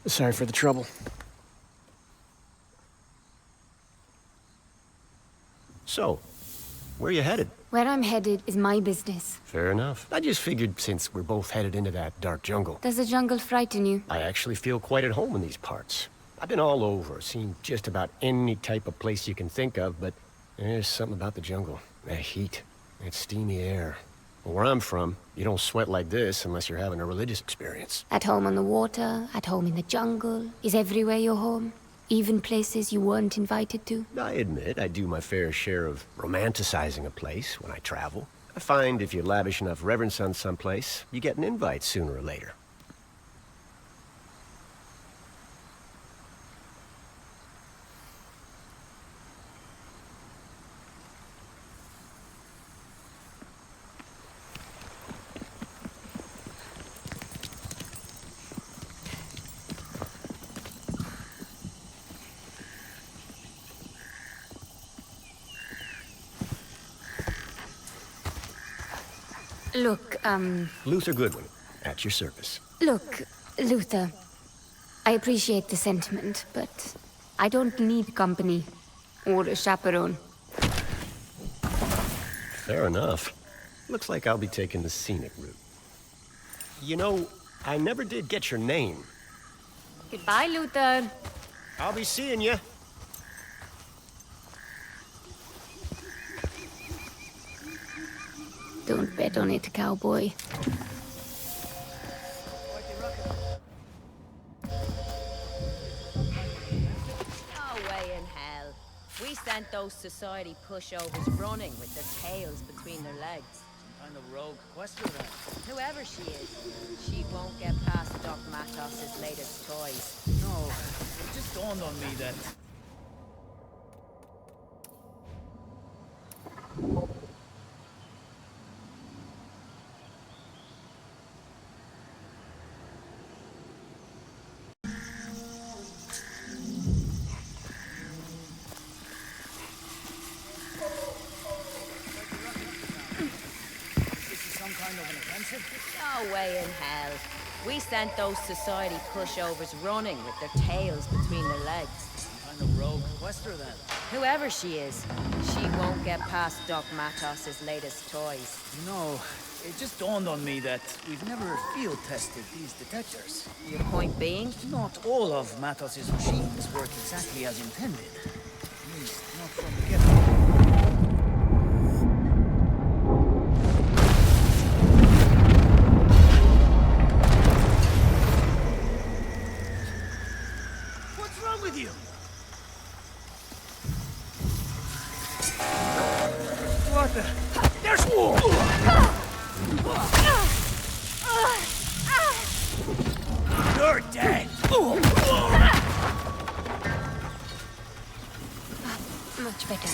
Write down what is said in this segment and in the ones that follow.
Sorry for the trouble. So, where are you headed? Where I'm headed is my business. Fair enough. I just figured since we're both headed into that dark jungle. Does the jungle frighten you? I actually feel quite at home in these parts. I've been all over, seen just about any type of place you can think of, but there's something about the jungle. That heat, that steamy air. Well, where I'm from, you don't sweat like this unless you're having a religious experience. At home on the water, at home in the jungle. Is everywhere your home? Even places you weren't invited to? I admit I do my fair share of romanticizing a place when I travel. I find if you lavish enough reverence on someplace, you get an invite sooner or later. Look, Luther Goodwin, at your service. Look, Luther. I appreciate the sentiment, but I don't need company. Or a chaperone. Fair enough. Looks like I'll be taking the scenic route. You know, I never did get your name. Goodbye, Luther. I'll be seeing you. Don't bet on it, cowboy. Oh, way in hell. We sent those society pushovers running with their tails between their legs. Some kind of rogue quester then. Whoever she is, she won't get past Doc Matos's latest toys. No, it just dawned on me that... No way in hell. We sent those society pushovers running with their tails between their legs. Some kind of rogue quester then. Whoever she is, she won't get past Doc Matos's latest toys. You know, it just dawned on me that we've never field tested these detectors. Your point being? Not all of Matos's machines work exactly as intended. At least, not from the get-go. With you. What the? There's war! You're dead! Much better.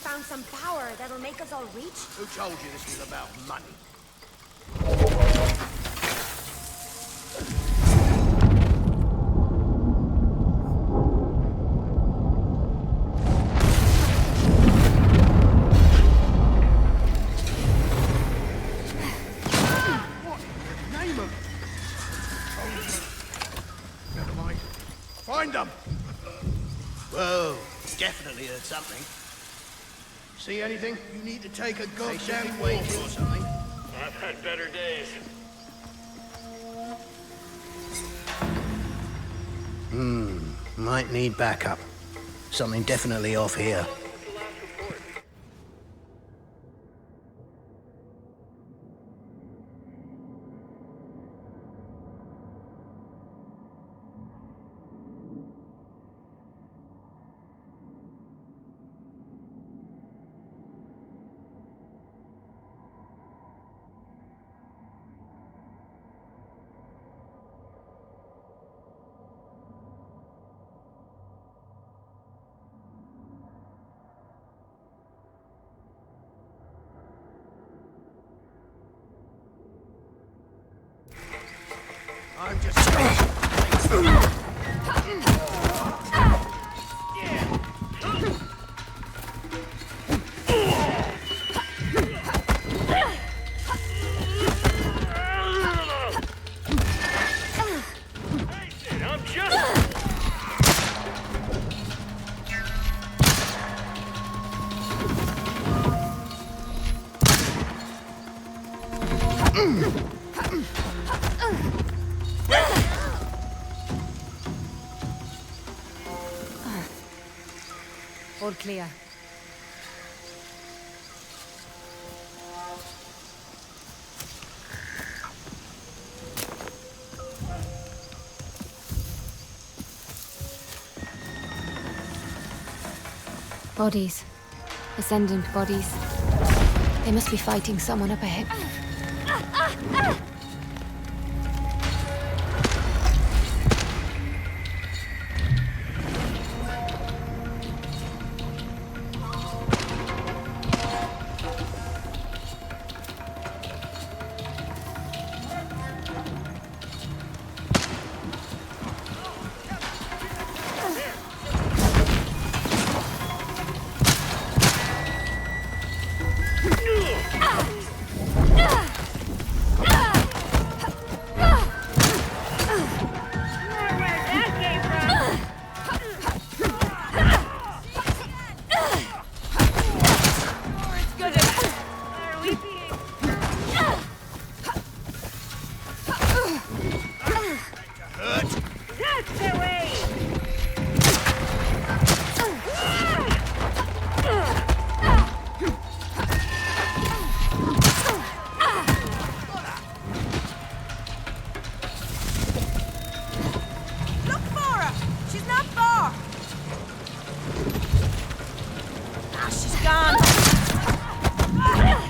Found some power that'll make us all reach? Who told you this was about money? What in the name of... Never mind. Find them! Whoa, definitely heard something. See anything? You need to take a goddamn walk or something. I've had better days. Might need backup. Something definitely off here. All clear. Bodies. Ascendant bodies. They must be fighting someone up ahead.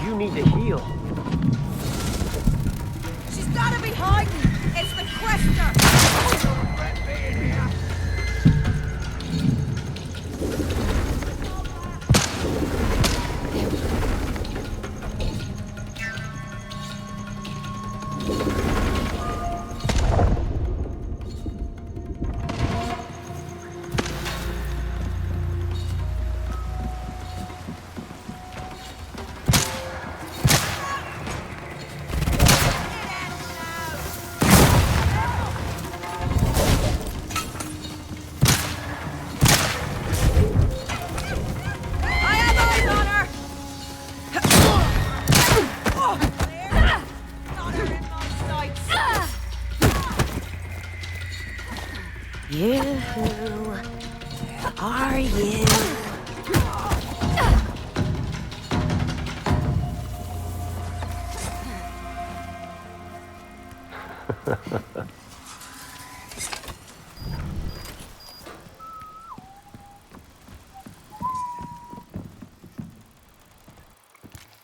You need to heal. She's gotta be hiding! It's the Crester! You are you?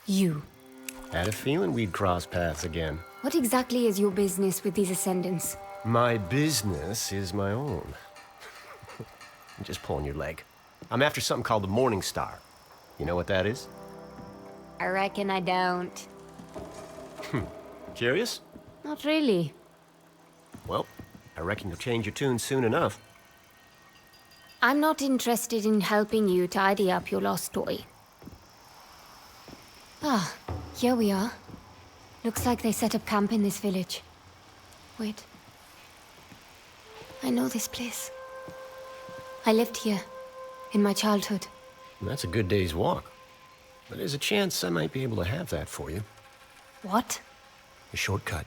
You. Had a feeling we'd cross paths again. What exactly is your business with these ascendants? My business is my own. I'm just pulling your leg. I'm after something called the Morning Star. You know what that is? I reckon I don't. Curious? Not really. Well, I reckon you'll change your tune soon enough. I'm not interested in helping you tidy up your lost toy. Ah, here we are. Looks like they set up camp in this village. Wait. I know this place. I lived here, in my childhood. That's a good day's walk. But there's a chance I might be able to have that for you. What? A shortcut.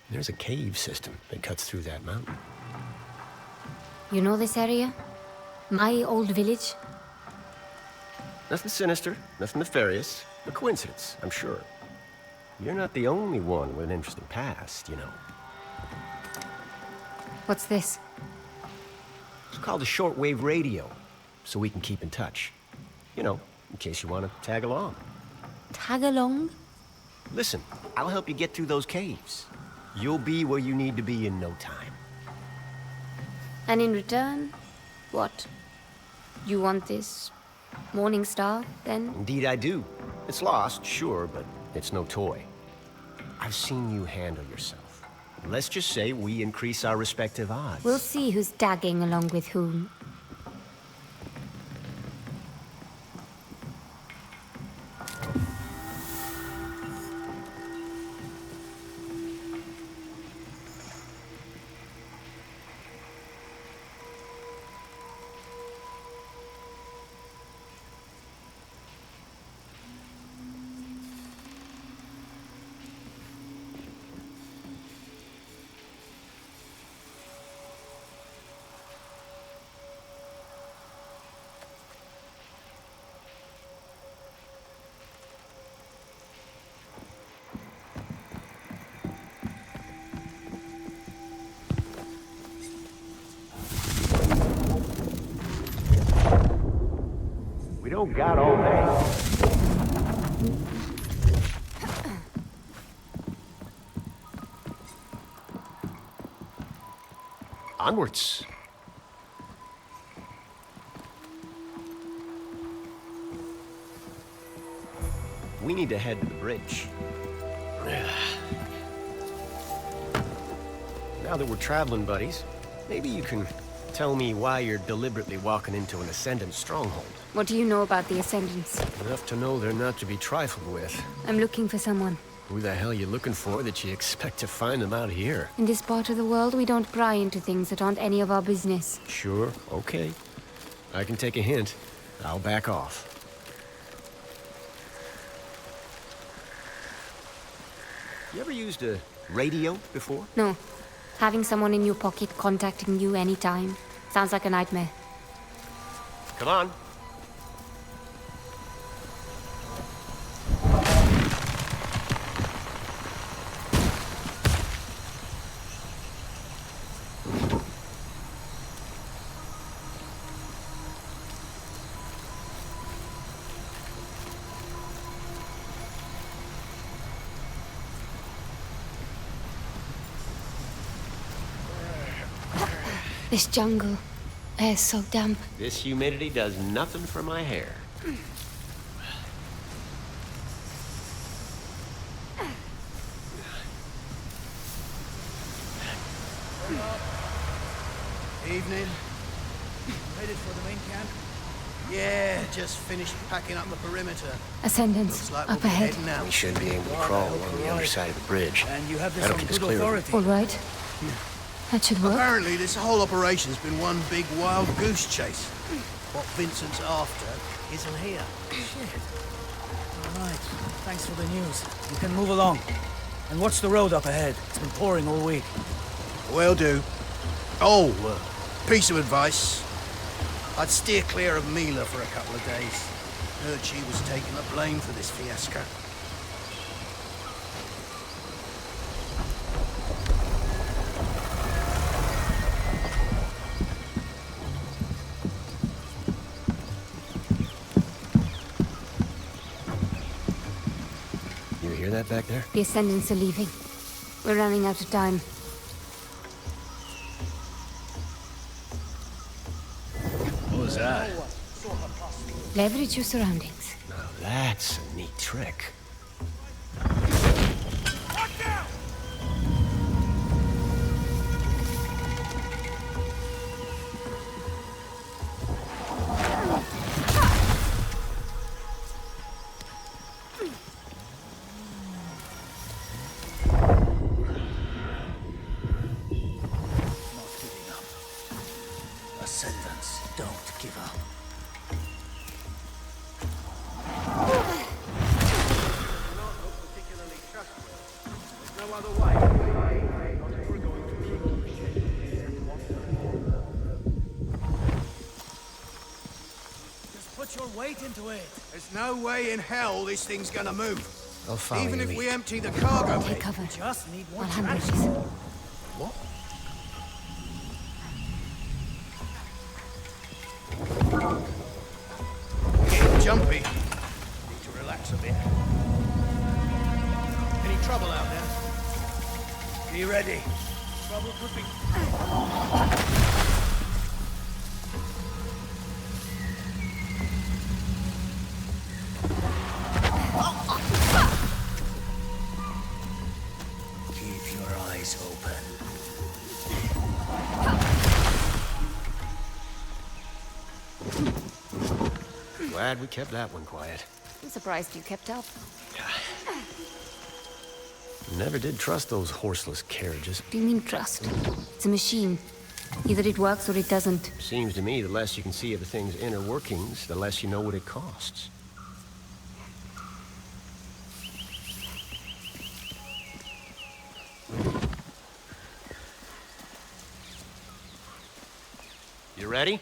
There's a cave system that cuts through that mountain. You know this area? My old village? Nothing sinister, nothing nefarious. A coincidence, I'm sure. You're not the only one with an interesting past, you know. What's this? It's called a shortwave radio, so we can keep in touch. You know, in case you want to tag along. Tag along? Listen, I'll help you get through those caves. You'll be where you need to be in no time. And in return, what? You want this Morning Star, then? Indeed I do. It's lost, sure, but it's no toy. I've seen you handle yourself. Let's just say we increase our respective odds. We'll see who's tagging along with whom. We don't got all day. Onwards. We need to head to the bridge. Now that we're traveling buddies, maybe you can tell me why you're deliberately walking into an Ascendant stronghold. What do you know about the Ascendants? Enough to know they're not to be trifled with. I'm looking for someone. Who the hell you looking for that you expect to find them out here? In this part of the world, we don't pry into things that aren't any of our business. Sure, okay. I can take a hint. I'll back off. You ever used a radio before? No. Having someone in your pocket contacting you anytime sounds like a nightmare. Come on. This jungle, air's so damp. This humidity does nothing for my hair. Evening. Headed for the main camp? Yeah, just finished packing up the perimeter. Ascendants, Looks like we'll up be ahead. heading out. We should be able to crawl along the other side of the bridge. And you have this That'll on keep us good clear of them. authority. All right. That should work. Apparently, this whole operation's been one big wild goose chase. What Vincent's after isn't here. All right. Thanks for the news. You can move along. And watch the road up ahead. It's been pouring all week. Will do. Oh, piece of advice. I'd steer clear of Mila for a couple of days. Heard she was taking the blame for this fiasco. You hear that back there? The Ascendants are leaving. We're running out of time. What was that? Leverage your surroundings. Now that's a neat trick. Ascendants don't give up. Just put your weight into it. There's no way in hell this thing's gonna move. I'll follow Even your if we lead. empty the cargo Take bay. cover. Just need I'll one handle chance. this. What? Getting jumpy. Need to relax a bit. Any trouble out there? Be ready. Trouble could be... Keep your your eyes open. Glad we kept that one quiet. I'm surprised you kept up. Never did trust those horseless carriages. What do you mean trust? It's a machine. Either it works or it doesn't. Seems to me the less you can see of the thing's inner workings, the less you know what it costs. You ready?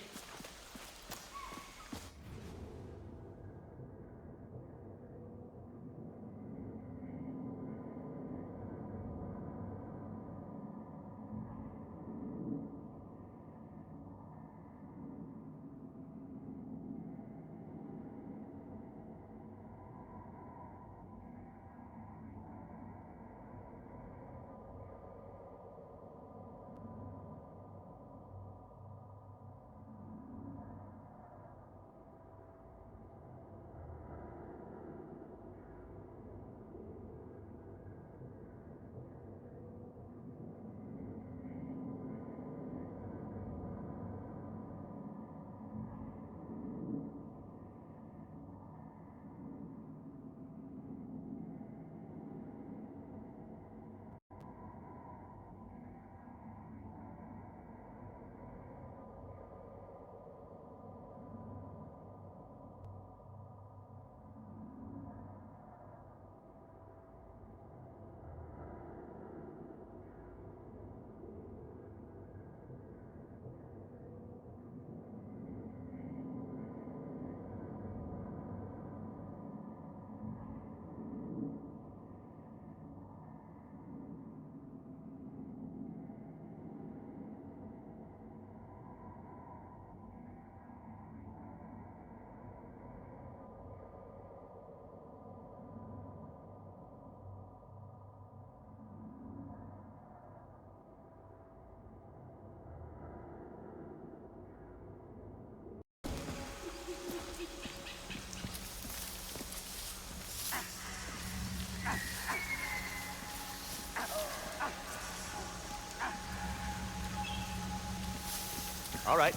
All right.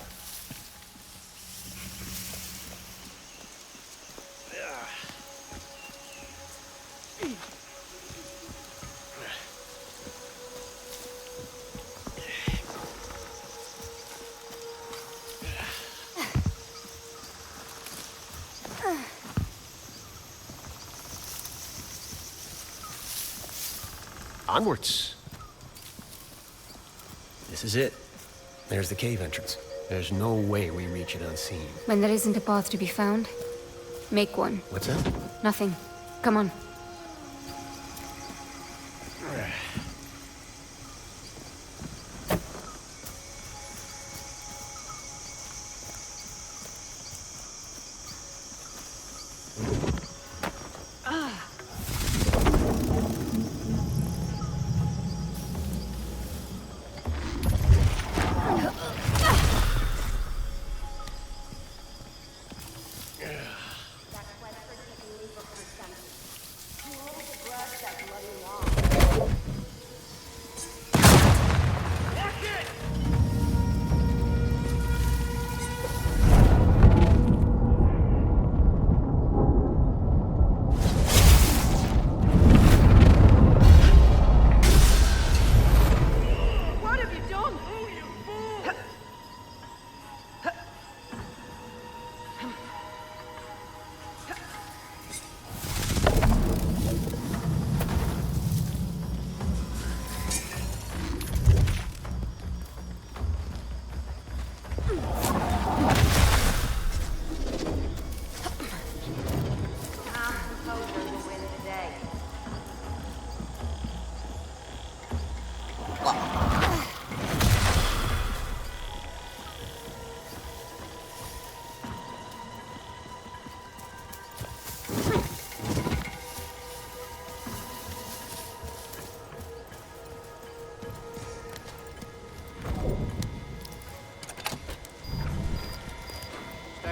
Onwards. This is it. There's the cave entrance. There's no way we reach it unseen. When there isn't a path to be found, make one. What's that? Nothing. Come on.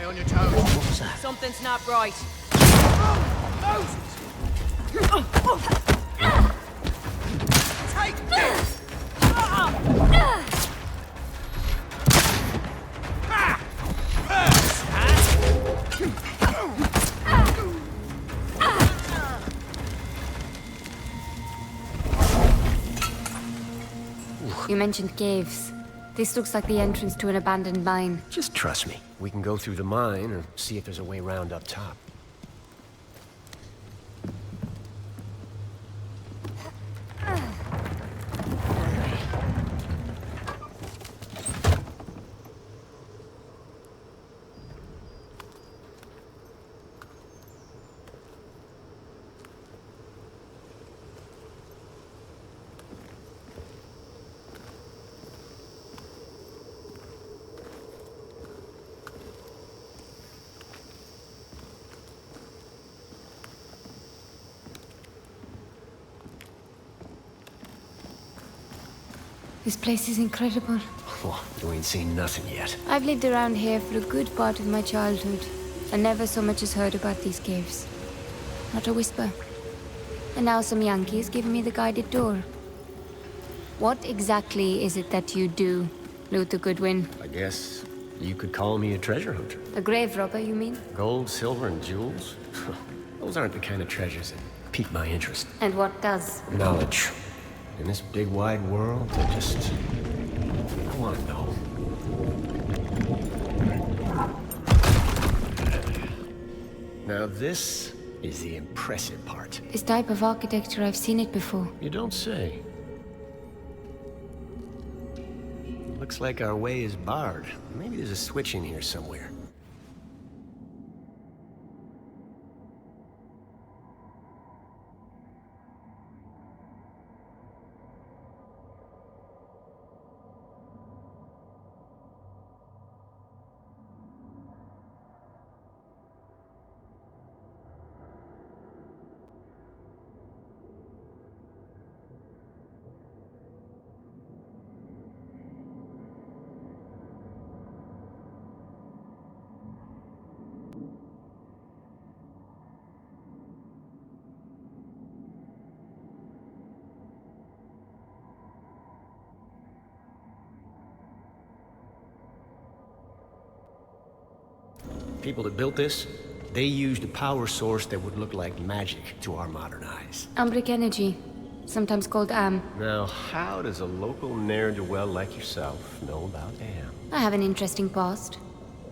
Stay on your toes. What was that? Something's not right. Take this! You mentioned caves. This looks like the entrance to an abandoned mine. Just trust me. We can go through the mine or see if there's a way around up top. This place is incredible. Oh, you ain't seen nothing yet. I've lived around here for a good part of my childhood, and never so much as heard about these caves. Not a whisper. And now some Yankees giving me the guided tour. What exactly is it that you do, Luther Goodwin? I guess you could call me a treasure hunter. A grave robber, you mean? Gold, silver, and jewels? Those aren't the kind of treasures that pique my interest. And what does? Knowledge. In this big wide world, I want to know. Now this is the impressive part. This type of architecture, I've seen it before. You don't say. Looks like our way is barred. Maybe there's a switch in here somewhere. People that built this, they used a power source that would look like magic to our modern eyes. Umbric energy, sometimes called AM. Now, how does a local ne'er-do-well like yourself know about AM? I have an interesting past.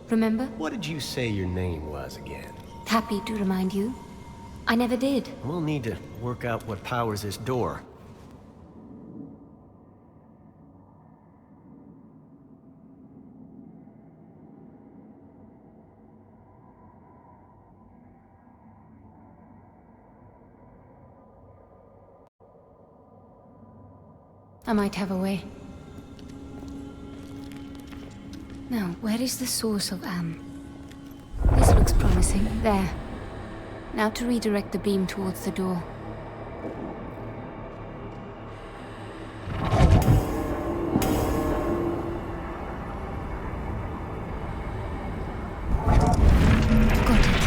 Remember? What did you say your name was again? Happy to remind you. I never did. We'll need to work out what powers this door. I might have a way. Now, where is the source of AM? This looks promising. There. Now to redirect the beam towards the door. Got it.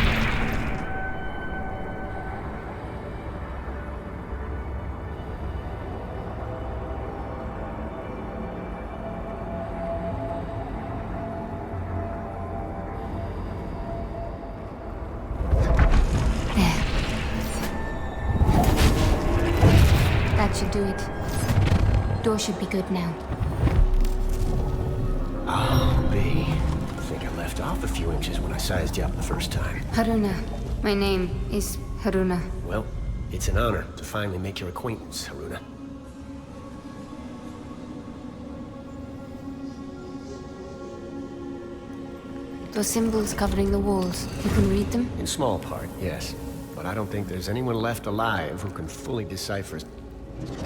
That should do it. Door should be good now. Oh, B. I think I left off a few inches when I sized you up the first time. Haruna. My name is Haruna. Well, it's an honor to finally make your acquaintance, Haruna. Those symbols covering the walls, you can read them? In small part, yes. But I don't think there's anyone left alive who can fully decipher.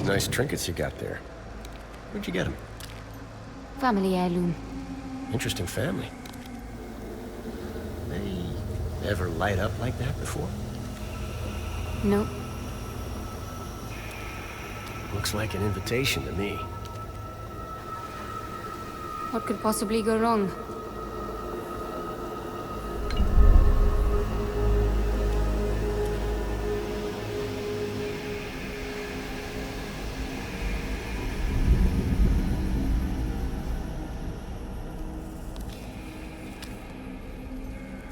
Nice trinkets you got there. Where'd you get them? Family heirloom. Interesting family. They ever light up like that before? No. Looks like an invitation to me. What could possibly go wrong?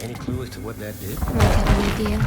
Any clue as to what that did? Might have an idea.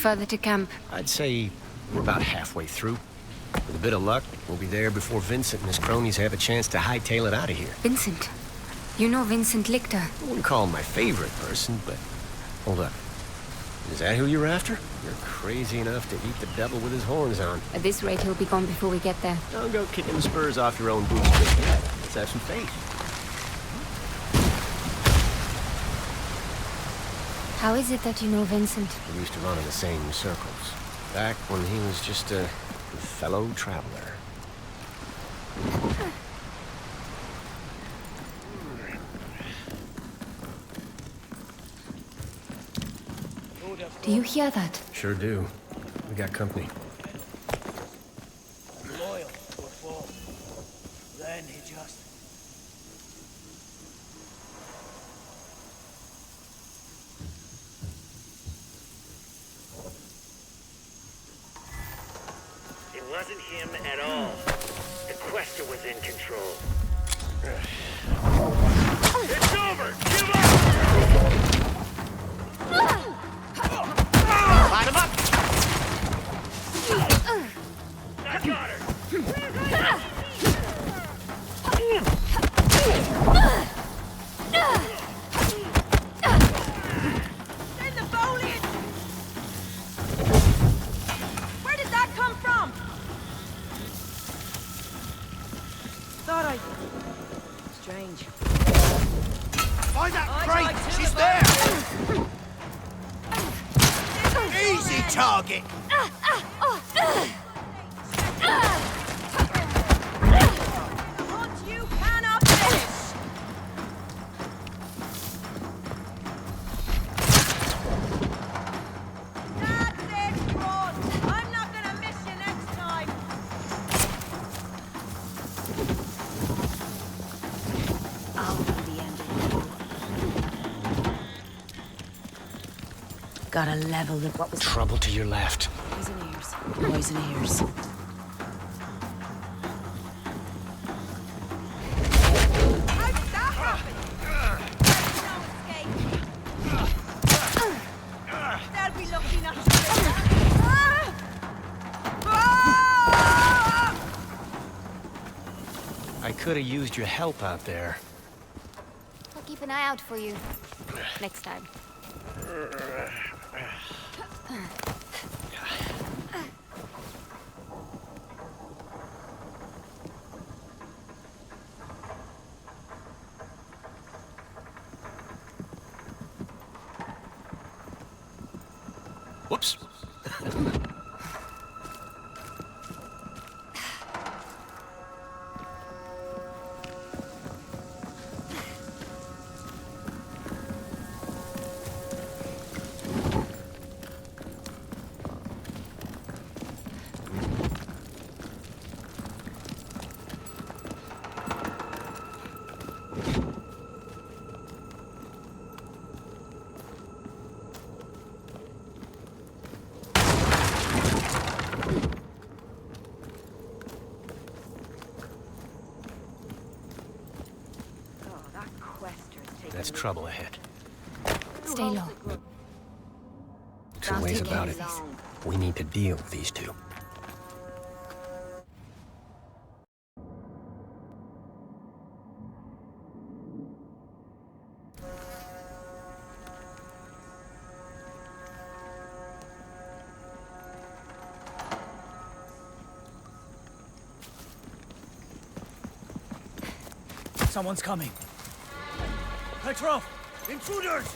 further to camp? I'd say we're about halfway through. With a bit of luck, we'll be there before Vincent and his cronies have a chance to hightail it out of here. Vincent? You know Vincent Lichter? I wouldn't call him my favorite person, but... Hold up. Is that who you're after? You're crazy enough to eat the devil with his horns on. At this rate, he'll be gone before we get there. Don't go kicking the spurs off your own boots just yet. Let's have some faith. How is it that you know Vincent? We used to run in the same circles. Back when he was just a fellow traveler. Do you hear that? Sure do. We got company. Loyal to a fault. Then he just... It wasn't him at all. The Quester was in control. It's over! Give up! Light him up! I got her! In the foliage! Where did that come from? Thought I... Strange. Find that I crate! tried to, She's but- there! Easy target! Hunt you cannot finish! That's it, Rod! I'm not gonna miss you next time! I'll be the end of you. Gotta level with what was Trouble to your left. poison ears. Poison ears. How did that happen? They'll be lucky not to get that. I could have used your help out there. I'll keep an eye out for you. Next time. Whoops. That's trouble ahead. Stay low. Two ways about it. We need to deal with these two. Someone's coming. Petrov! Intruders!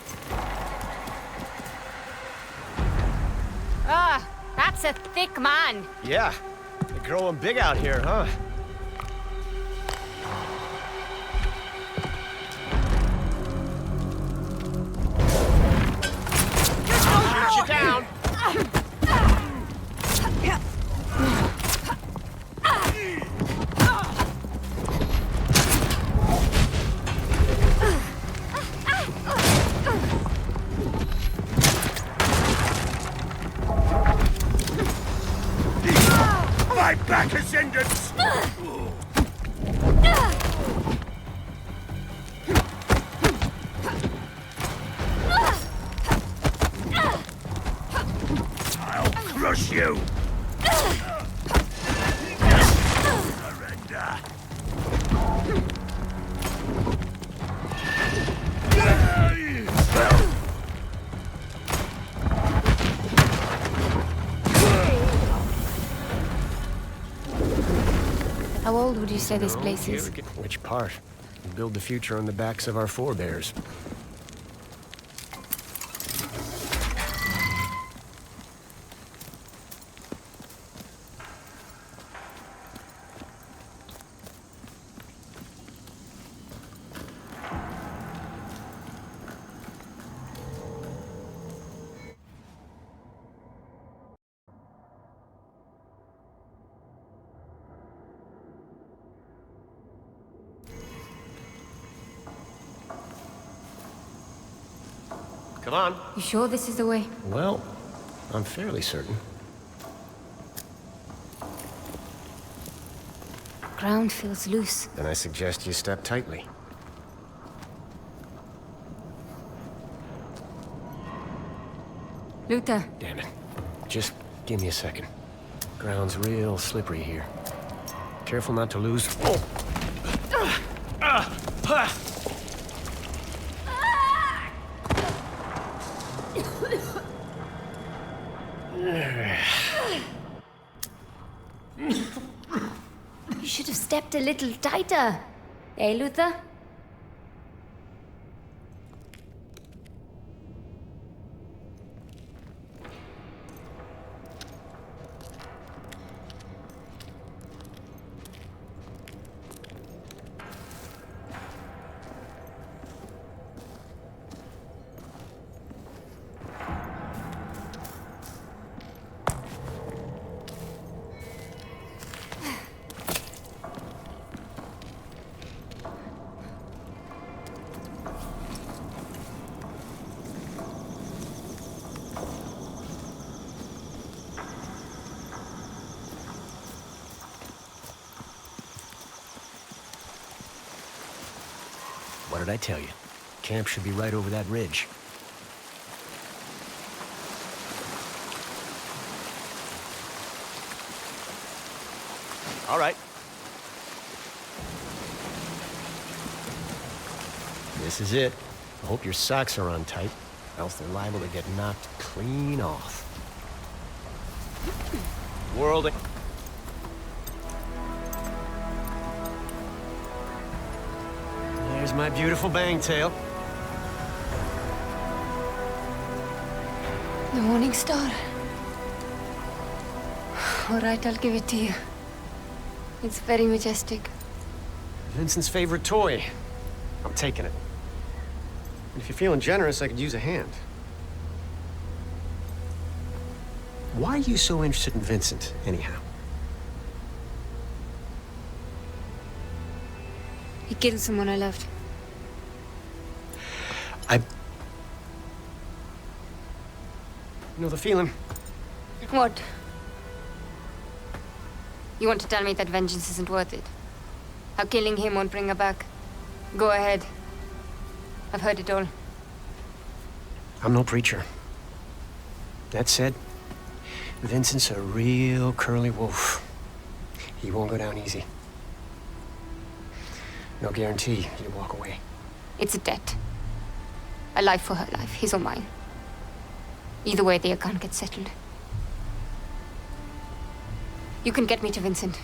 Ah, that's a thick man. Yeah. They're growing big out here, huh? Shoot you down. My back ascendants! old would you say this place is? Which part? We build the future on the backs of our forebears. Come on. You sure this is the way? Well, I'm fairly certain. Ground feels loose. Then I suggest you step tightly. Luther, Damn it. Just give me a second. Ground's real slippery here. Careful not to lose. Oh! you should have stepped a little tighter. Eh, Luther? What did I tell you? Camp should be right over that ridge. All right. This is it. I hope your socks are on tight, else they're liable to get knocked clean off. Worlding. There's my beautiful bangtail. The morning star. All right, I'll give it to you. It's very majestic. Vincent's favorite toy. I'm taking it. And if you're feeling generous, I could use a hand. Why are you so interested in Vincent, anyhow? He killed someone I loved. You know the feeling? What? You want to tell me that vengeance isn't worth it? How killing him won't bring her back? Go ahead. I've heard it all. I'm no preacher. That said, Vincent's a real curly wolf. He won't go down easy. No guarantee you walk away. It's a debt. A life for her life, his or mine. Either way, the account gets settled. You can get me to Vincent.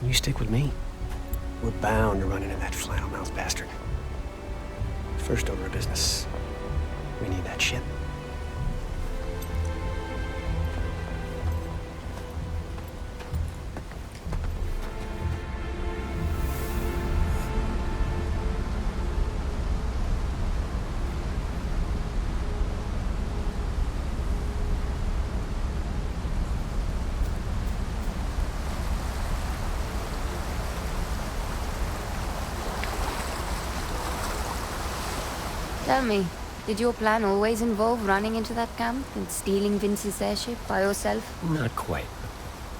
You stick with me. We're bound to run into that flannel-mouthed bastard. First order of business. We need that ship. Tell me, did your plan always involve running into that camp and stealing Vince's airship by yourself? Not quite.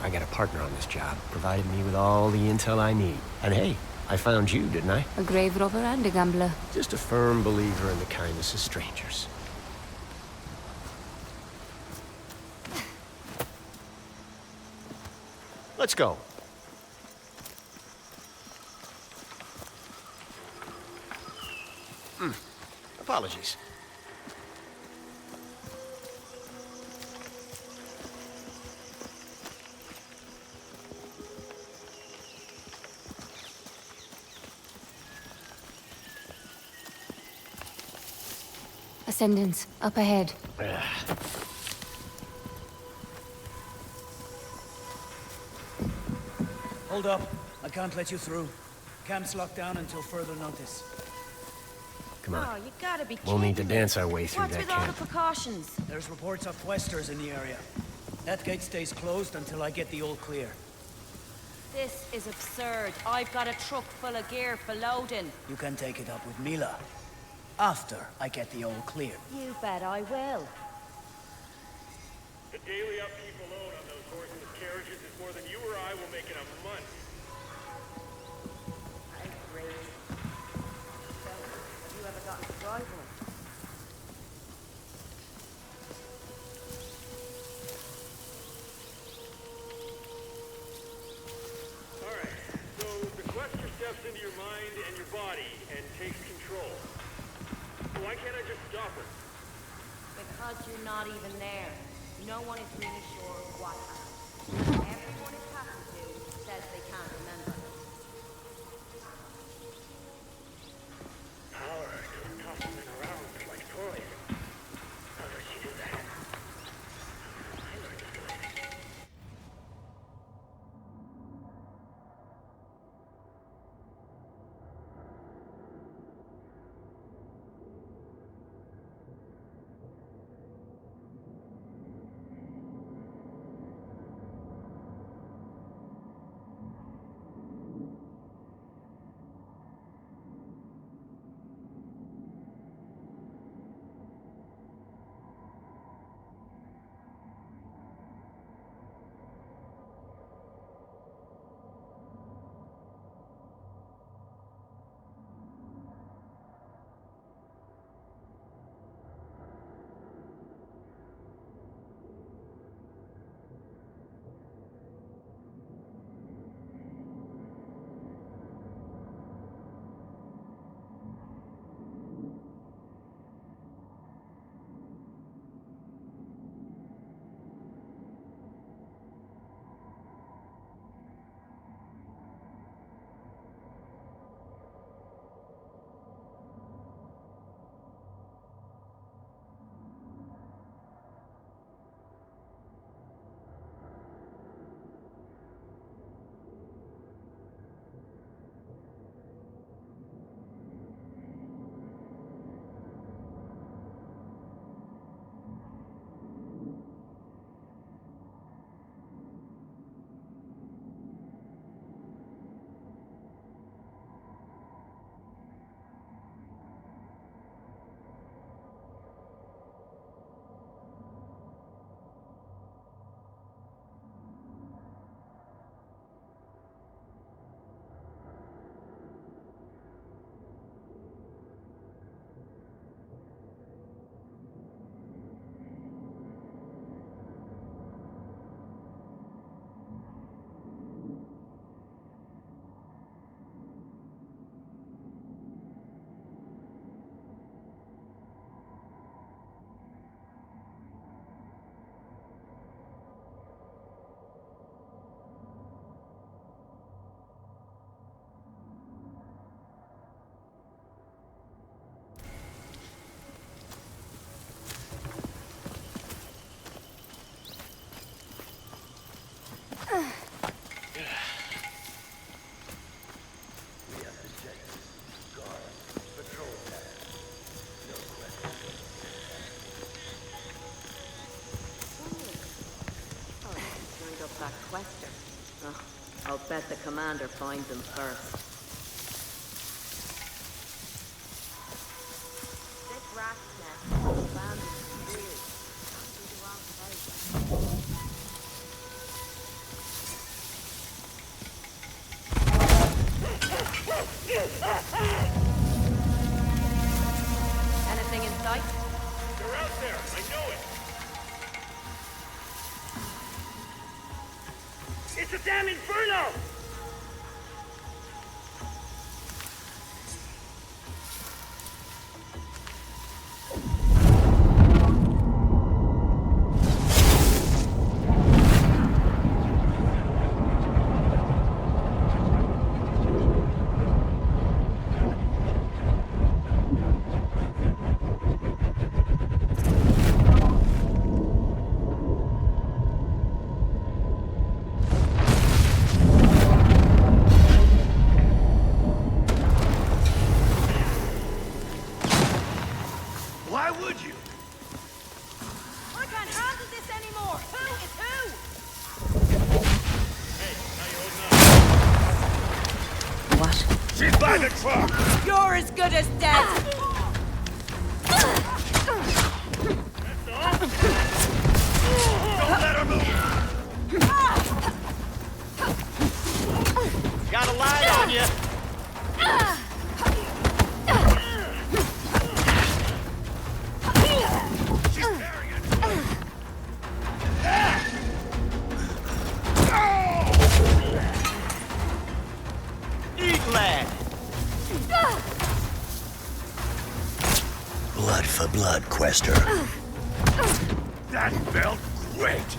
I got a partner on this job, provided me with all the intel I need. And hey, I found you, didn't I? A grave robber and a gambler. Just a firm believer in the kindness of strangers. Let's go. Apologies. Ascendants, up ahead. Hold up. I can't let you through. Camp's locked down until further notice. Come on. Oh, you gotta be We'll need to kidding me. dance our way through What's that with all the camp. precautions? There's reports of questers in the area. That gate stays closed until I get the all clear. This is absurd. I've got a truck full of gear for loading. You can take it up with Mila. After I get the all clear. You bet I will. The daily upkeep alone on those horses and carriages is more than you or I will make in a month. Outrageous. Have you ever gotten to drive one? Alright, so the quester steps into your mind and your body and takes control. Why can't I just stop her? Because you're not even there. No one is really sure what happened. Everyone is talking to says they can't remember. Power just tosses them around like toys. How does she do that? I learned to do it. That quester. Oh, I'll bet the commander finds him first. This rat's nest is abandoned for years. Can't be the wrong place. Anything in sight? They're out there, I know it! It's a damn inferno! She's by the truck! You're as good as dead! Don't let her move! Got a line on you. She's carrying it! Eat, lad. Blood for blood, Quester. That felt great!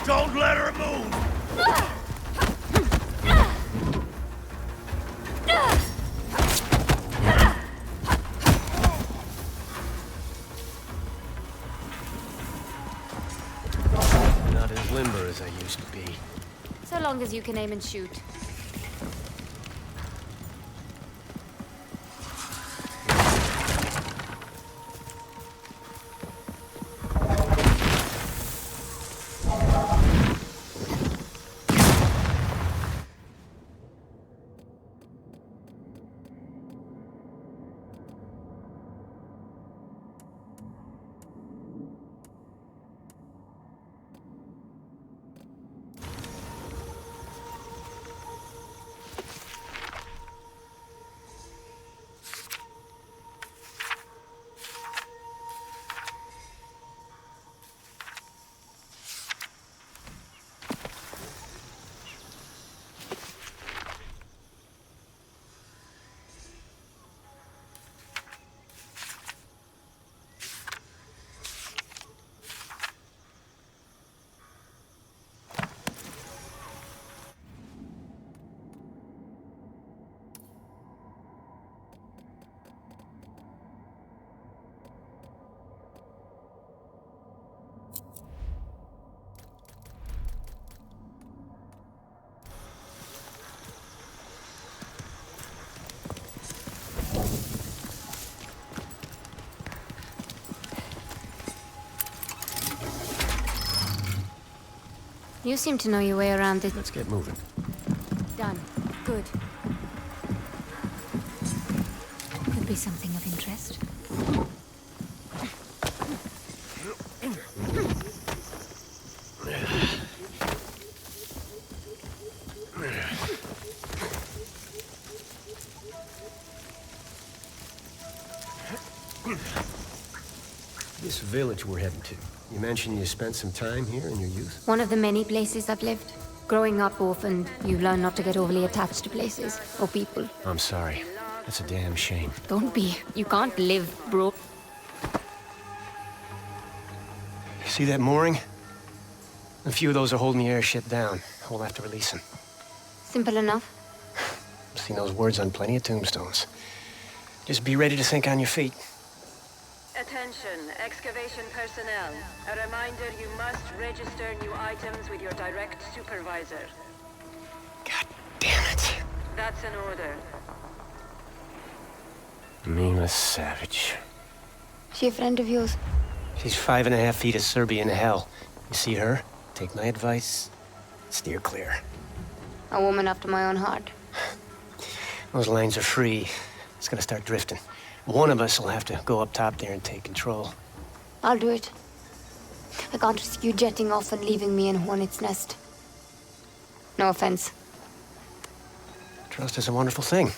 Don't let her move! Not as limber as I used to be. So long as you can aim and shoot. You seem to know your way around it. Let's get moving. Done. Good. Could be something of interest. This village we're heading to. You mentioned you spent some time here in your youth? One of the many places I've lived. Growing up orphaned, you learn not to get overly attached to places or people. I'm sorry. That's a damn shame. Don't be. You can't live, bro. See that mooring? A few of those are holding the airship down. We'll have to release them. Simple enough. Seen those words on plenty of tombstones. Just be ready to think on your feet. Attention, excavation personnel. A reminder, you must register new items with your direct supervisor. God damn it. That's an order. Meaningless savage. She a friend of yours? She's 5.5 feet of Serbian hell. You see her? Take my advice. Steer clear. A woman after my own heart. Those lines are free. It's gonna start drifting. One of us will have to go up top there and take control. I'll do it. I can't risk you jetting off and leaving me in Hornet's Nest. No offense. Trust is a wonderful thing.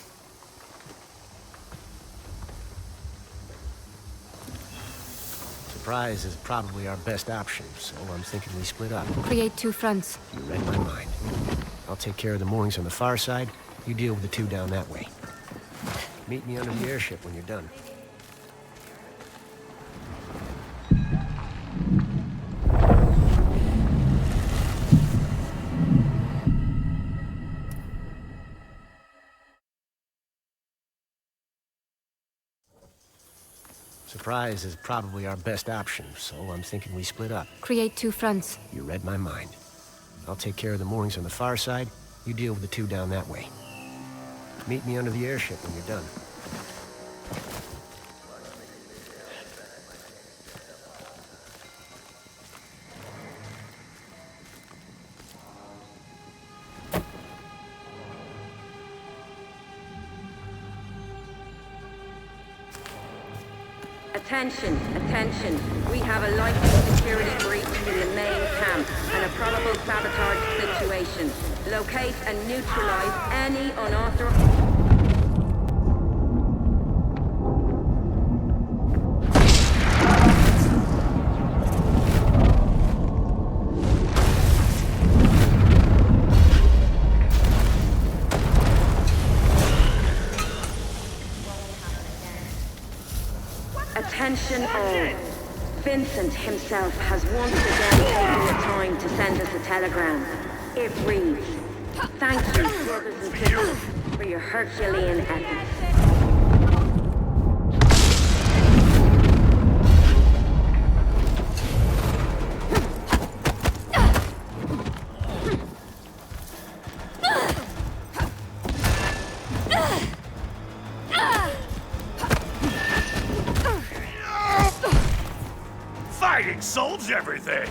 Surprise is probably our best option, so I'm thinking we split up. Create two fronts. You read my mind. I'll take care of the moorings on the far side. You deal with the two down that way. Meet me under the airship when you're done. Surprise is probably our best option, so I'm thinking we split up. Create two fronts. You read my mind. I'll take care of the moorings on the far side. You deal with the two down that way. Meet me under the airship when you're done. Attention, attention. We have a likely security breach in the main camp and a probable sabotage situation. Locate and neutralize any unauthorized... Attention all. Vincent himself has once again taken the time to send us a telegram. It reads, "Thank you, brothers and sisters, for your Herculean efforts." Fighting solves everything!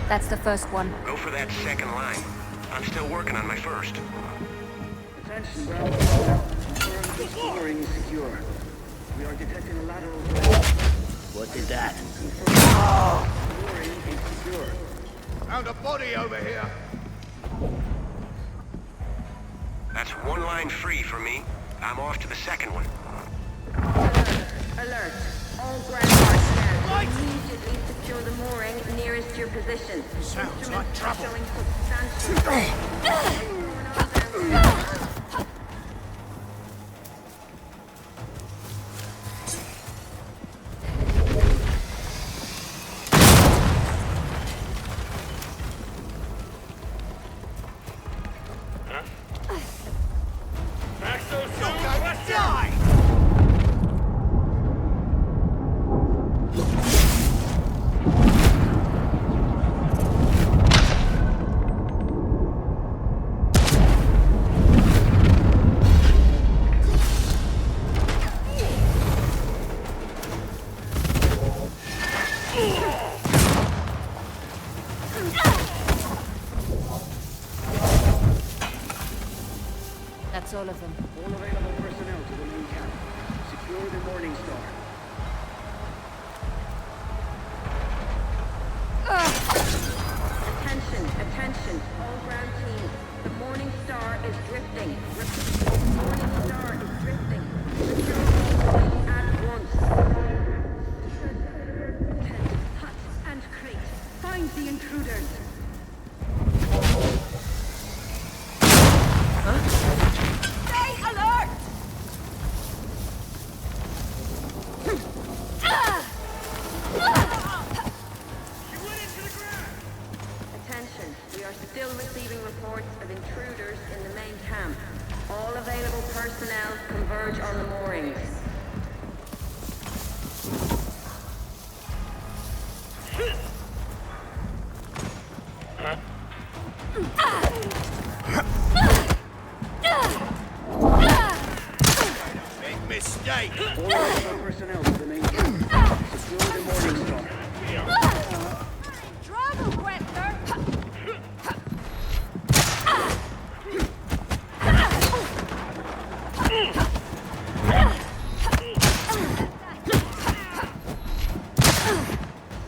That's the first one. Go for that second line. I'm still working on my first. Attention, ground control. Confirm this mooring is secure. We are detecting a lateral flow. What did that? Mooring is secure. Found a body over here. That's one line free for me. I'm off to the second one. Alert. All ground personnel immediately secure the mooring nearest your position. Sounds like trouble. Showing substantial... Back so soon? Die! That's all of them. All available personnel to the main camp. Secure the Morning Star. Attention, attention, all ground teams. The Morning Star is drifting. The Morning Star is drifting. Secure the plane at once. Tent, hut, and crate. Find the intruders. Stay alert! Attention, we are still receiving reports of intruders in the main camp. All available personnel converge on the moorings. Big mistake. All available personnel to the main camp. Secure the Morning Star. Trouble, Quester!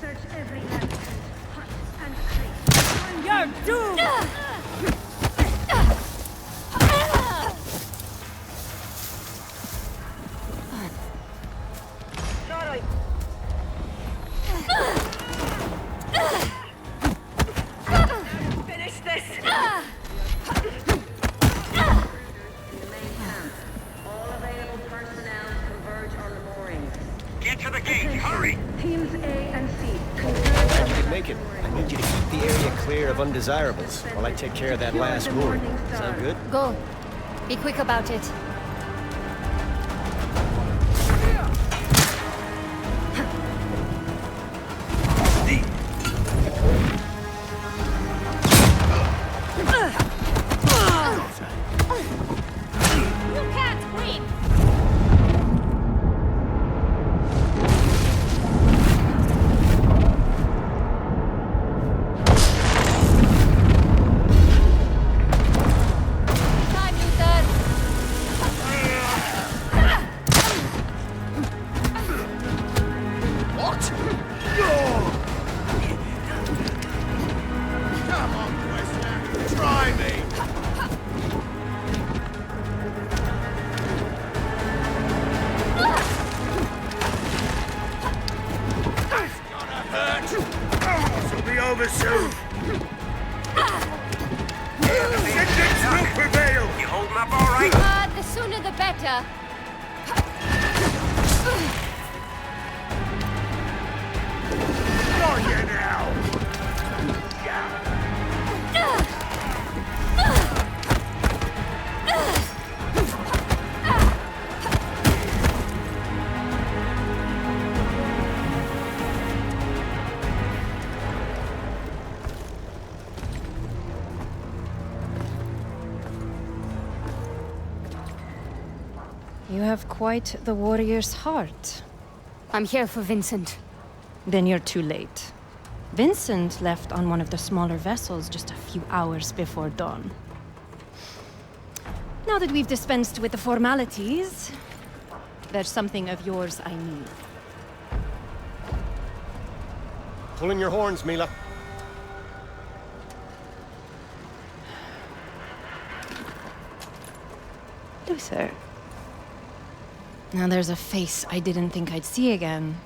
Search every left tent, hut, and crate. You're doomed! undesirables while I take care of that last wound. Sound good? Go. Be quick about it. Over soon. Vengeance will prevail. You holding up all right? The sooner the better. On you now. You have quite the warrior's heart. I'm here for Vincent. Then you're too late. Vincent left on one of the smaller vessels just a few hours before dawn. Now that we've dispensed with the formalities, there's something of yours I need. Pull in your horns, Mila. Luther. Now there's a face I didn't think I'd see again.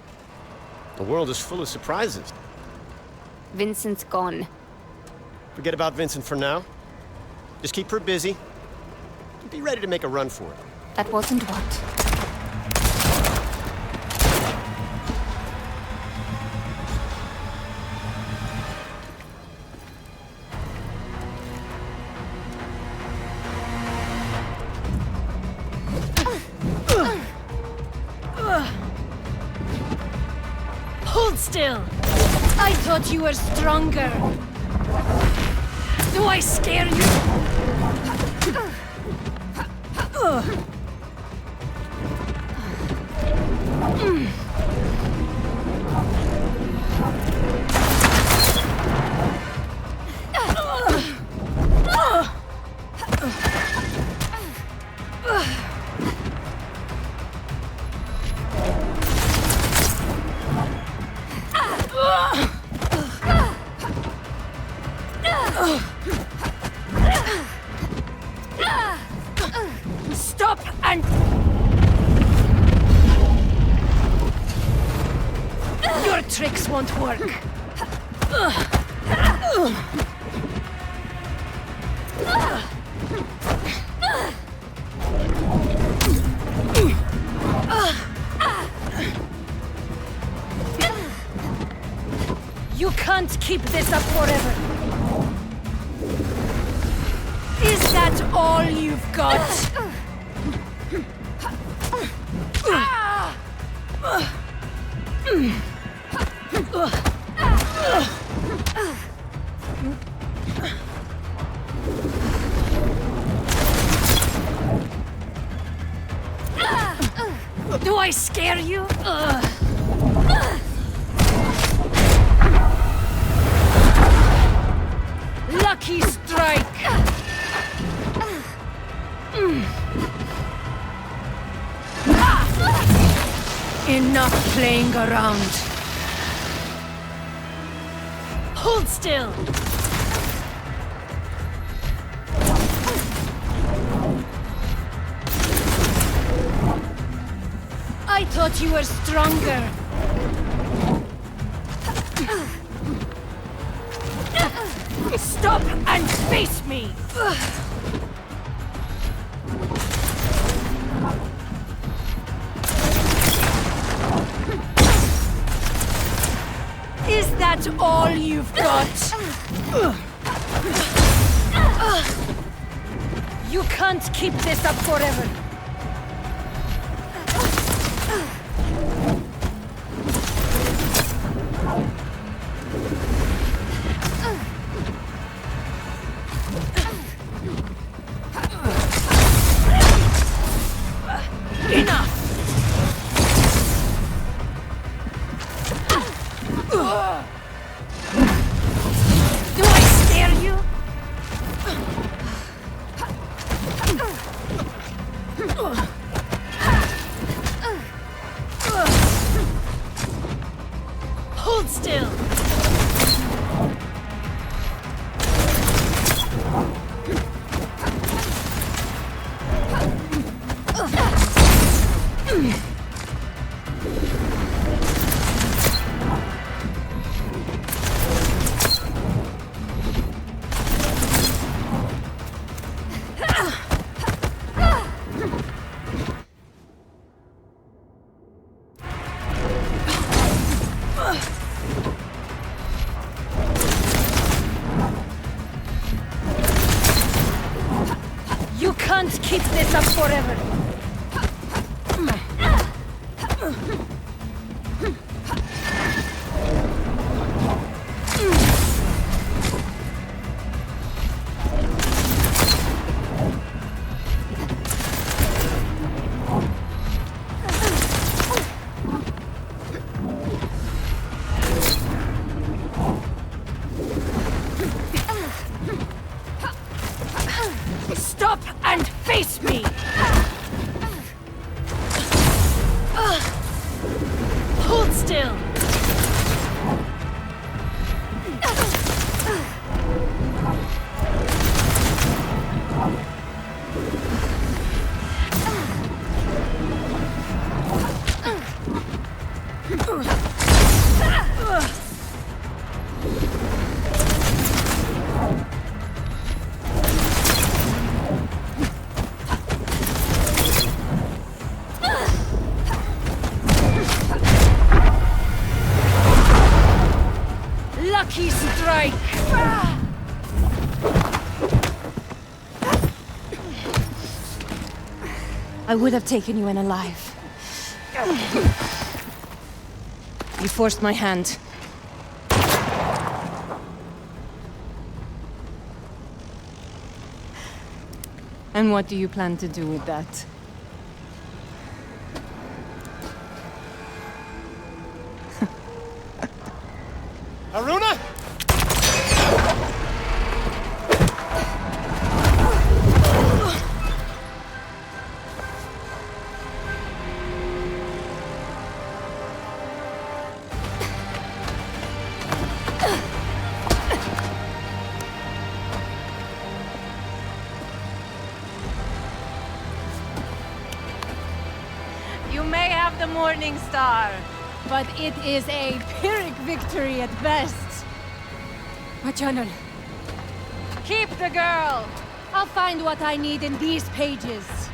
The world is full of surprises. Vincent's gone. Forget about Vincent for now. Just keep her busy. Be ready to make a run for it. That wasn't what. Hold still! I thought you were stronger. Do I scare you? Stop and... Your tricks won't work. You can't keep this up forever. Is that all you've got? Do I scare you? Lucky strike! Enough playing around. Hold still! I thought you were stronger. Stop and face me! Is that all you've got? You can't keep this up forever. Enough! Do I scare you? Hold still! You can't keep this up forever. Stop and face me! Hold still! Lucky strike! I would have taken you in alive. You forced my hand. And what do you plan to do with that? Aruna? You may have the Morning Star, but it is a Pyrrhic victory at best. My journal. Keep the girl. I'll find what I need in these pages.